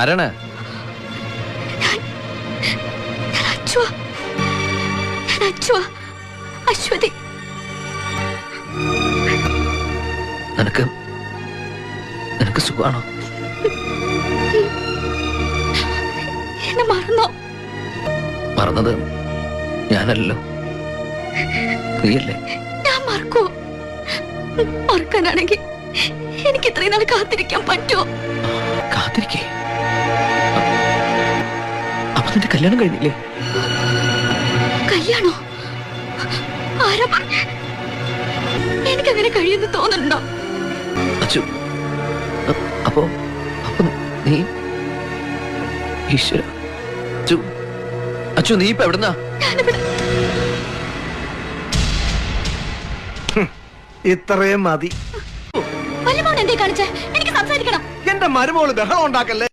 ആരാണ്? അശ്വതി. നിനക്ക് സുഖാണോ? എന്നെ മറന്നോ? മറന്നത് ഞാനല്ലോ, നീയല്ലേ. ഞാൻ മറക്കോ? മറക്കാനാണെങ്കിൽ എനിക്ക് ഇത്രയും നാൾ കാത്തിരിക്കാൻ പറ്റുമോ? കാത്തിരിക്കേ? അപ്പൊ നിന്റെ കല്യാണം കഴിഞ്ഞില്ലേ? കല്യാണോ? ആരാ പറഞ്ഞ? എനിക്കങ്ങനെ കഴിയുമെന്ന് തോന്നുന്നുണ്ടോ? അച്ചു, അപ്പൊ നീ ഈശ്വര. അച്ചു, നീ ഇപ്പൊ എവിടുന്നാ? ഇത്രയും മതി. വല്യമ്മ എന്തേ കാണിച്ചേ? എനിക്ക് സംസാരിക്കണം. എന്റെ മരുമോള് ബഹളം ഉണ്ടാക്കല്ലേ.